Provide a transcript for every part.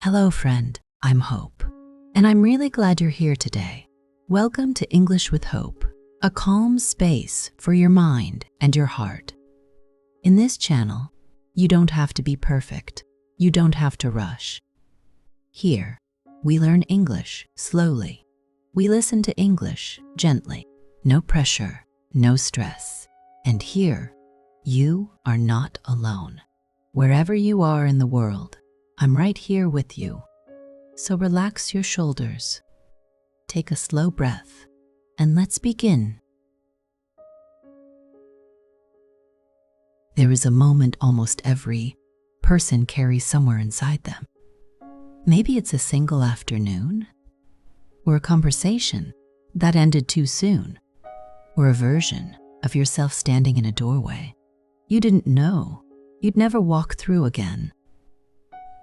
Hello, friend. I'm Hope, and I'm really glad you're here today. Welcome to English with Hope, a calm space for your mind and your heart. In this channel, you don't have to be perfect. You don't have to rush. Here, we learn English slowly. We listen to English gently. No pressure, no stress. And here, you are not alone. Wherever you are in the world, I'm right here with you. So relax your shoulders, take a slow breath, and let's begin. There is a moment almost every person carries somewhere inside them. Maybe it's a single afternoon, or a conversation that ended too soon, or a version of yourself standing in a doorway you didn't know you'd never walk through again.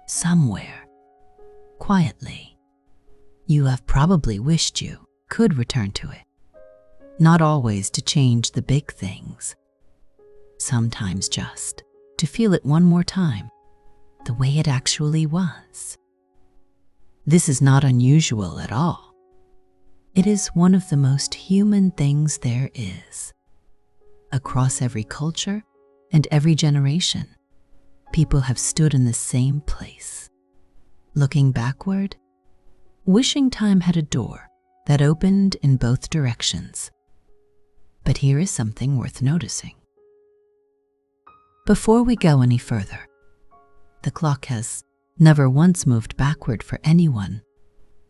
Somewhere, quietly, you have probably wished you could return to it. Not always to change the big things. Sometimes just to feel it one more time, the way it actually was. This is not unusual at all. It is one of the most human things there is. Across every culture and every generation, people have stood in the same place, looking backward, wishing time had a door that opened in both directions. But here is something worth noticing. Before we go any further, the clock has never once moved backward for anyone,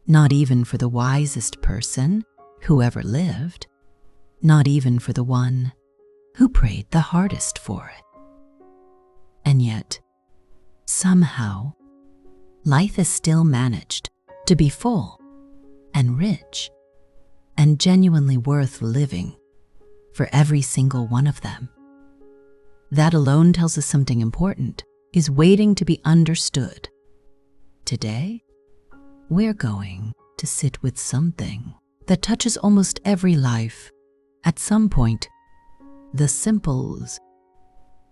not even for the wisest person who ever lived, not even for the one who prayed the hardest for it. And yet, somehow, life has still managed to be full and rich and genuinely worth living for every single one of them. That alone tells us something important is waiting to be understood. Today, we're going to sit with something that touches almost every life at some point. The simple,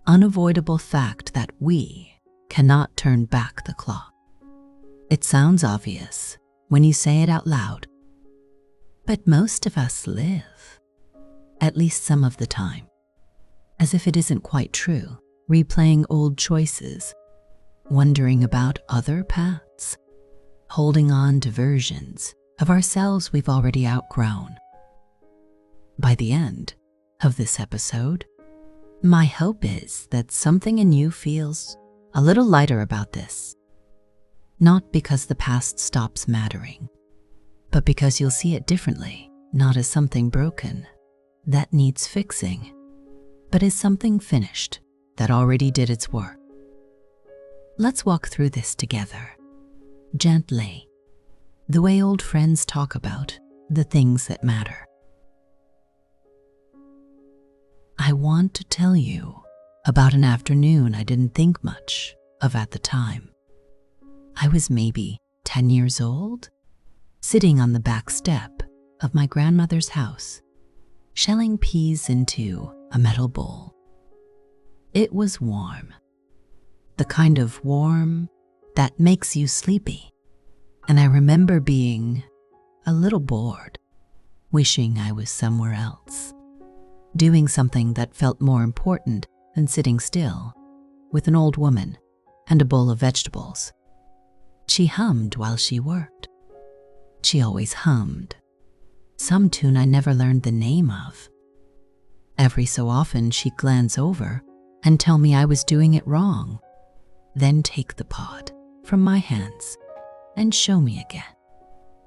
unavoidable fact that we cannot turn back the clock. It sounds obvious when you say it out loud, but most of us live, at least some of the time, as if it isn't quite true, replaying old choices, wondering about other paths, holding on to versions of ourselves we've already outgrown. By the end of this episode, my hope is that something in you feels a little lighter about this. Not because the past stops mattering, but because you'll see it differently, not as something broken that needs fixing, but as something finished that already did its work. Let's walk through this together, gently, the way old friends talk about the things that matter. I want to tell you about an afternoon I didn't think much of at the time. I was maybe 10 years old, sitting on the back step of my grandmother's house, shelling peas into a metal bowl. It was warm, the kind of warm that makes you sleepy, and I remember being a little bored, wishing I was somewhere else, doing something that felt more important than sitting still with an old woman and a bowl of vegetables. She hummed while she worked. She always hummed some tune I never learned the name of. Every so often she'd glance over and tell me I was doing it wrong, then take the pot from my hands and show me again,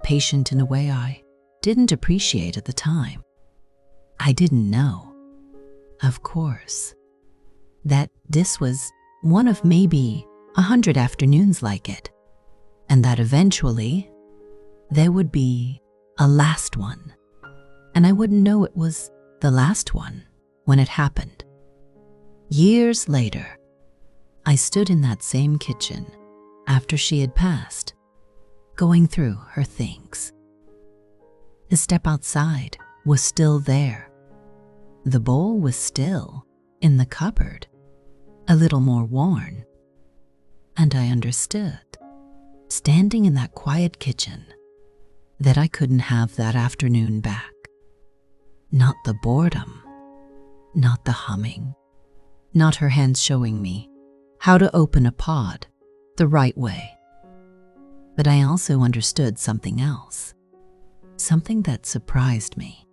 patient in a way I didn't appreciate at the time. I didn't know, of course, that this was one of maybe 100 afternoons like it, and that eventually there would be a last one, and I wouldn't know it was the last one when it happened. Years later, I stood in that same kitchen after she had passed, going through her things. The step outside was still there. The bowl was still in the cupboard, a little more worn, and I understood. standing in that quiet kitchen, that I couldn't have that afternoon back. Not the boredom, not the humming, not her hands showing me how to open a pod the right way. But I also understood something else, something that surprised me.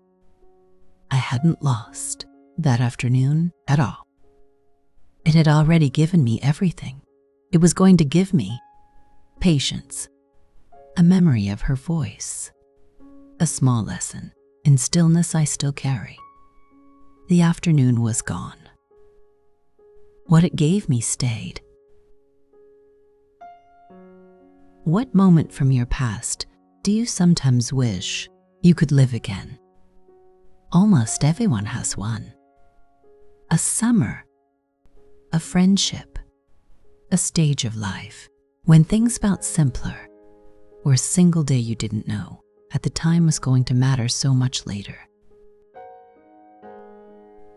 I hadn't lost that afternoon at all. It had already given me everything. It was going to give me patience, a memory of her voice, a small lesson in stillness I still carry. The afternoon was gone. What it gave me stayed. What moment from your past do you sometimes wish you could live again? Almost everyone has one. A summer, a friendship, a stage of life when things felt simpler, or a single day you didn't know at the time was going to matter so much later.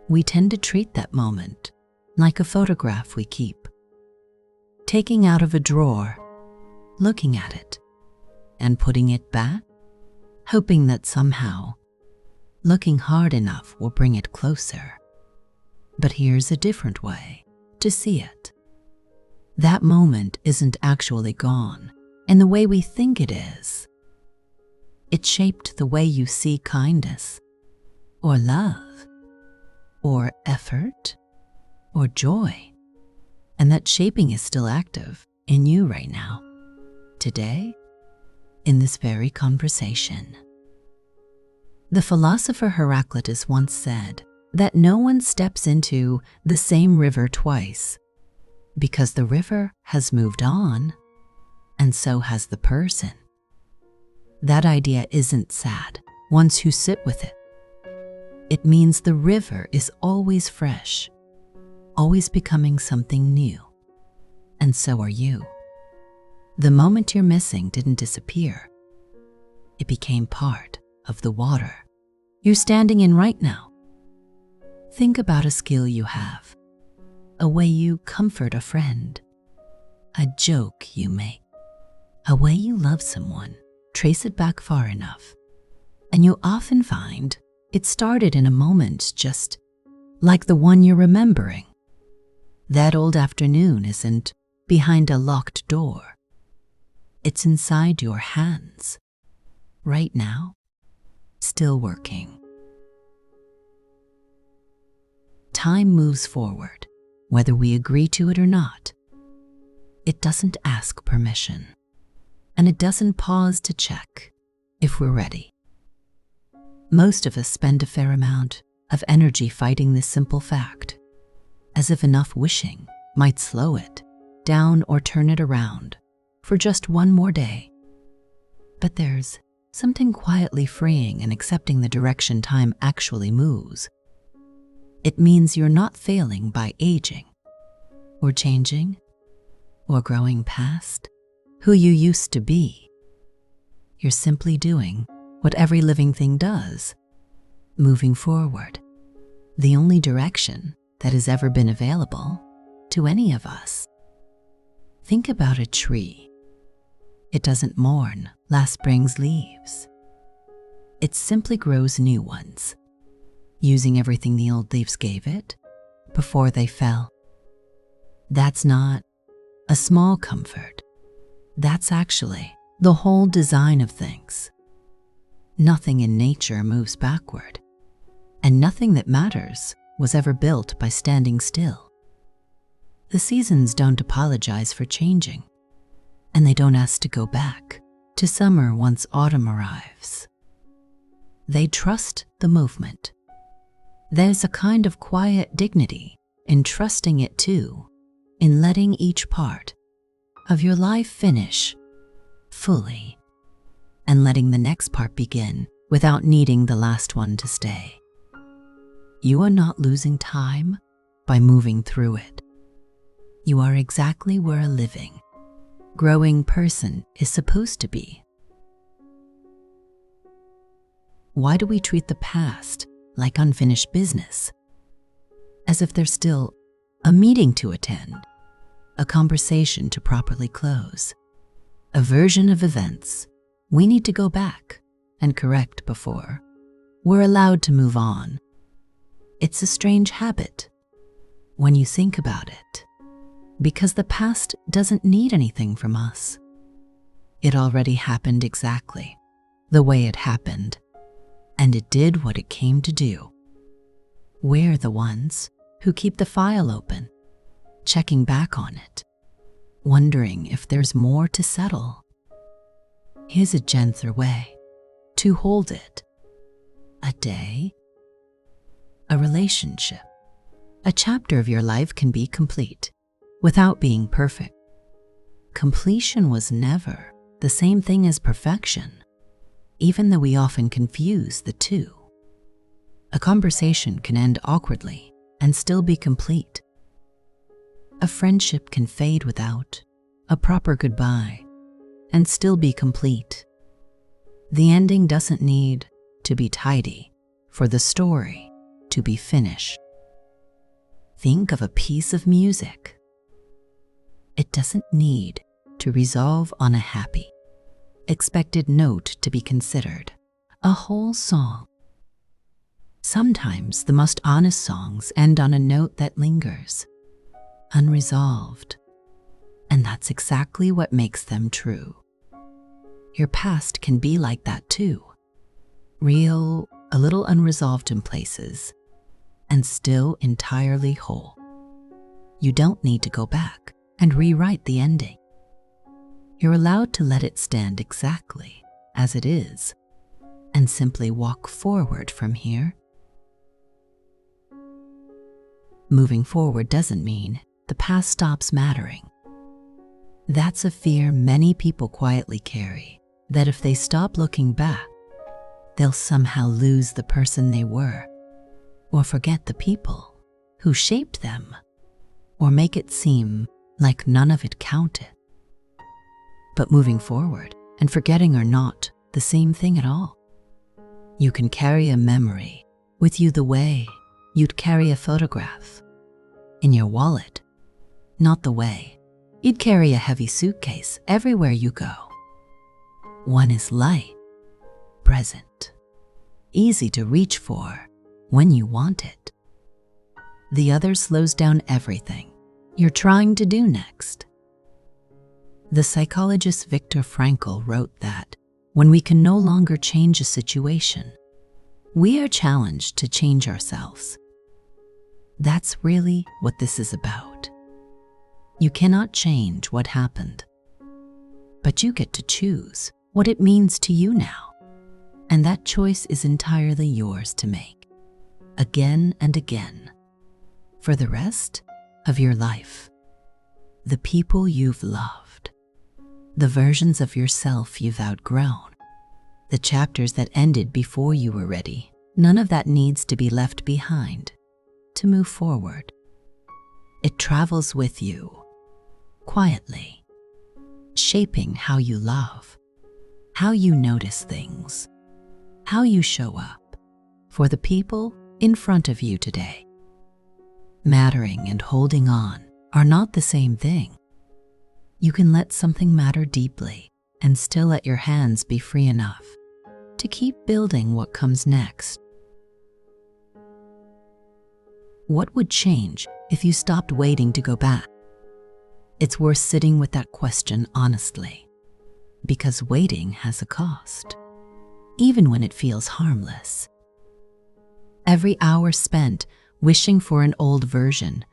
We tend to treat that moment like a photograph we keep, taking out of a drawer, looking at it, and putting it back, hoping that somehow looking hard enough will bring it closer. But here's a different way to see it. That moment isn't actually gone in the way we think it is. It shaped the way you see kindness, or love, or effort, or joy. And that shaping is still active in you right now, today, in this very conversation. The philosopher Heraclitus once said that no one steps into the same river twice, because the river has moved on, and so has the person. That idea isn't sad once you sit with it. It means the river is always fresh, always becoming something new, and so are you. The moment you're missing didn't disappear. It became part of the water you're standing in right now. Think about a skill you have, a way you comfort a friend, a joke you make, a way you love someone. Trace it back far enough, and you'll often find it started in a moment just like the one you're remembering. That old afternoon isn't behind a locked door. It's inside your hands, right now, still working. Time moves forward, whether we agree to it or not. It doesn't ask permission, and it doesn't pause to check if we're ready. Most of us spend a fair amount of energy fighting this simple fact, as if enough wishing might slow it down or turn it around for just one more day. But there's something quietly freeing in accepting the direction time actually moves. It means you're not failing by aging, or changing, or growing past who you used to be. You're simply doing what every living thing does, moving forward, the only direction that has ever been available to any of us. Think about a tree. It doesn't mourn last spring's leaves. It simply grows new ones, using everything the old leaves gave it before they fell. That's not a small comfort. That's actually the whole design of things. Nothing in nature moves backward, and nothing that matters was ever built by standing still. The seasons don't apologize for changing, and they don't ask to go back to summer once autumn arrives. They trust the movement. There's a kind of quiet dignity in trusting it too, in letting each part of your life finish fully, and letting the next part begin without needing the last one to stay. You are not losing time by moving through it. You are exactly where a living, growing person is supposed to be. Why do we treat the past like unfinished business? As if there's still a meeting to attend, a conversation to properly close, a version of events we need to go back and correct before we're allowed to move on. It's a strange habit when you think about it, because the past doesn't need anything from us. It already happened exactly the way it happened, and it did what it came to do. We're the ones who keep the file open, checking back on it, wondering if there's more to settle. Here's a gentler way to hold it. A day, a relationship, a chapter of your life can be complete without being perfect. Completion was never the same thing as perfection, even though we often confuse the two. A conversation can end awkwardly and still be complete. A friendship can fade without a proper goodbye and still be complete. The ending doesn't need to be tidy for the story to be finished. Think of a piece of music. It doesn't need to resolve on a happy, expected note to be considered a whole song. Sometimes the most honest songs end on a note that lingers, unresolved, and that's exactly what makes them true. Your past can be like that too, real, a little unresolved in places, and still entirely whole. You don't need to go back and rewrite the ending. You're allowed to let it stand exactly as it is and simply walk forward from here. Moving forward doesn't mean the past stops mattering. That's a fear many people quietly carry, that if they stop looking back, they'll somehow lose the person they were, or forget the people who shaped them, or make it seem like none of it counted. But moving forward and forgetting are not the same thing at all. You can carry a memory with you the way you'd carry a photograph in your wallet, not the way you'd carry a heavy suitcase everywhere you go. One is light, present, easy to reach for when you want it. The other slows down everything you're trying to do next. The psychologist Viktor Frankl wrote that when we can no longer change a situation, we are challenged to change ourselves. That's really what this is about. You cannot change what happened, but you get to choose what it means to you now, and that choice is entirely yours to make, again and again, for the rest of your life. The people you've loved, the versions of yourself you've outgrown, the chapters that ended before you were ready, none of that needs to be left behind to move forward. It travels with you, quietly, shaping how you love, how you notice things, how you show up for the people in front of you today. Mattering and holding on are not the same thing. You can let something matter deeply and still let your hands be free enough to keep building what comes next. What would change if you stopped waiting to go back? It's worth sitting with that question honestly, because waiting has a cost, even when it feels harmless. Every hour spent wishing for an old version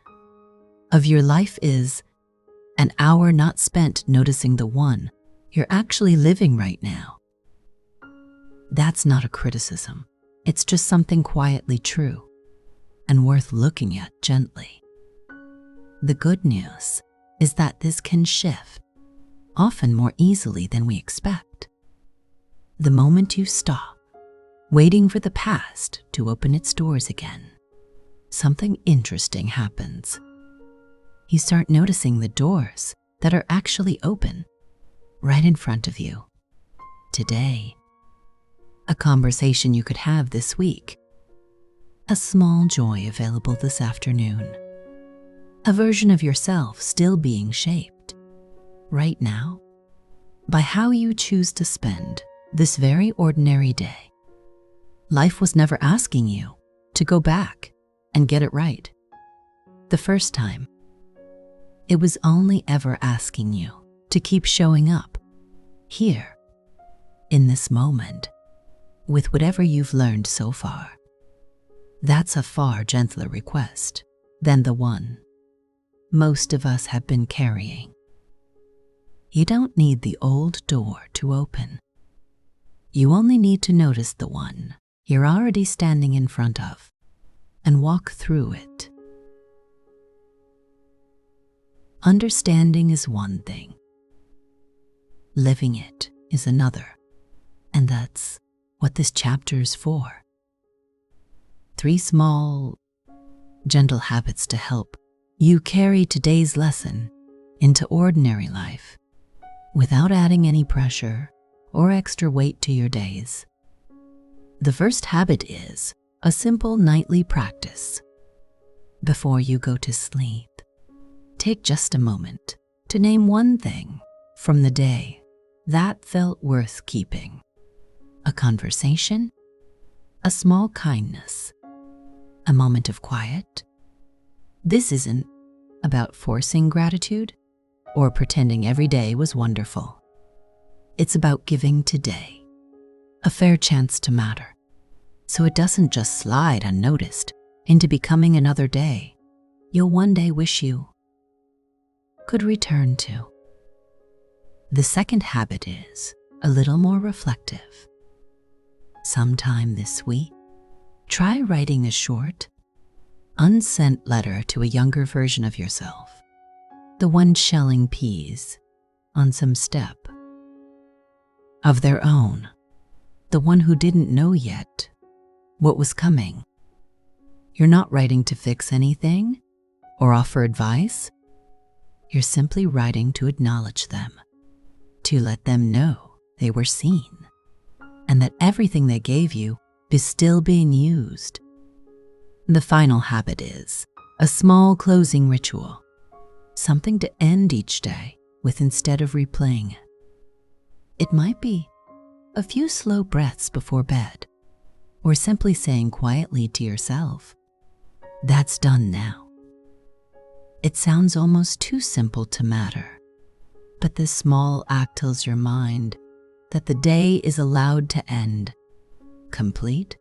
of your life is an hour not spent noticing the one you're actually living right now. That's not a criticism. It's just something quietly true and worth looking at gently. The good news is that this can shift, often more easily than we expect. The moment you stop waiting for the past to open its doors again, something interesting happens. You start noticing the doors that are actually open right in front of you. Today, a conversation you could have this week, a small joy available this afternoon, a version of yourself still being shaped right now by how you choose to spend this very ordinary day. Life was never asking you to go back and get it right the first time. It was only ever asking you to keep showing up here in this moment with whatever you've learned so far. That's a far gentler request than the one most of us have been carrying. You don't need the old door to open. You only need to notice the one you're already standing in front of and walk through it. Understanding is one thing. Living it is another. And that's what this chapter is for. 3 small, gentle habits to help you carry today's lesson into ordinary life without adding any pressure or extra weight to your days. The first habit is a simple nightly practice. Before you go to sleep, take just a moment to name one thing from the day that felt worth keeping. A conversation, a small kindness, a moment of quiet. This isn't about forcing gratitude or pretending every day was wonderful. It's about giving today a fair chance to matter, so it doesn't just slide unnoticed into becoming another day you'll one day wish you could return to. The second habit is a little more reflective. Sometime this week, try writing a short, unsent letter to a younger version of yourself, the one shelling peas on some step of their own, the one who didn't know yet what was coming. You're not writing to fix anything or offer advice. You're simply writing to acknowledge them, to let them know they were seen, and that everything they gave you is still being used. The final habit is a small closing ritual, something to end each day with instead of replaying it. It might be a few slow breaths before bed, or simply saying quietly to yourself, "That's done now." It sounds almost too simple to matter, but this small act tells your mind that the day is allowed to end, complete,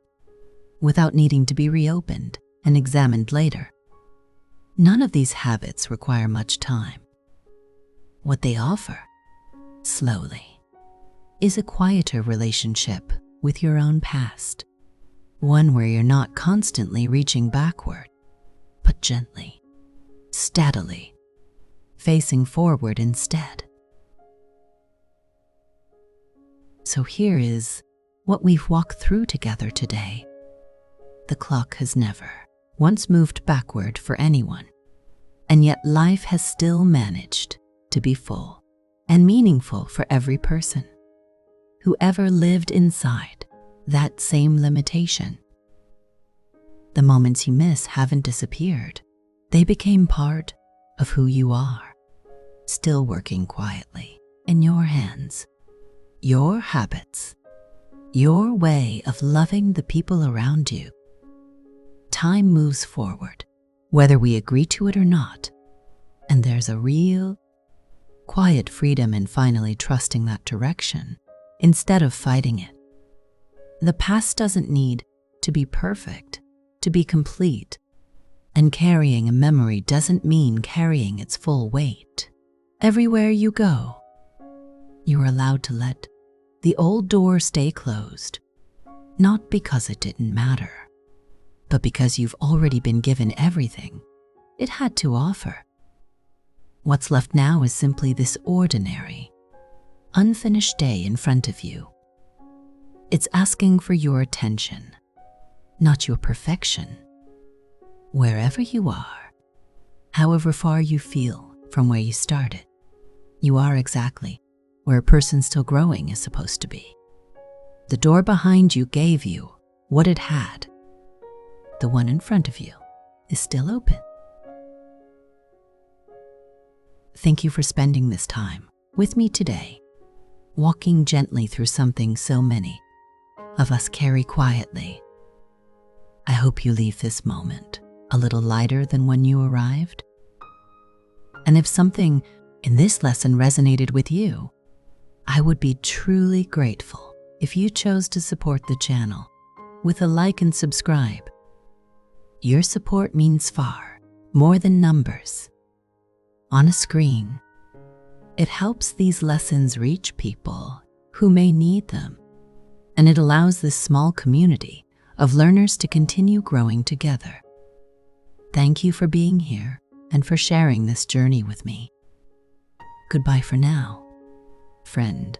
without needing to be reopened and examined later. None of these habits require much time. What they offer, slowly, is a quieter relationship with your own past, one where you're not constantly reaching backward, but gently, steadily, facing forward instead. So here is what we've walked through together today. The clock has never once moved backward for anyone, and yet life has still managed to be full and meaningful for every person who ever lived inside that same limitation. The moments you miss haven't disappeared. They became part of who you are, still working quietly in your hands, your habits, your way of loving the people around you. Time moves forward, whether we agree to it or not, and there's a real, quiet freedom in finally trusting that direction instead of fighting it. The past doesn't need to be perfect to be complete, and carrying a memory doesn't mean carrying its full weight. Everywhere you go, you're allowed to let the old door stay closed, not because it didn't matter, but because you've already been given everything it had to offer. What's left now is simply this ordinary, unfinished day in front of you. It's asking for your attention, not your perfection. Wherever you are, however far you feel from where you started, you are exactly where a person still growing is supposed to be. The door behind you gave you what it had. The one in front of you is still open. Thank you for spending this time with me today. walking gently through something so many of us carry quietly. I hope you leave this moment a little lighter than when you arrived. And if something in this lesson resonated with you, I would be truly grateful if you chose to support the channel with a like and subscribe. Your support means far more than numbers on a screen. It helps these lessons reach people who may need them, and it allows this small community of learners to continue growing together. Thank you for being here and for sharing this journey with me. Goodbye for now, friend.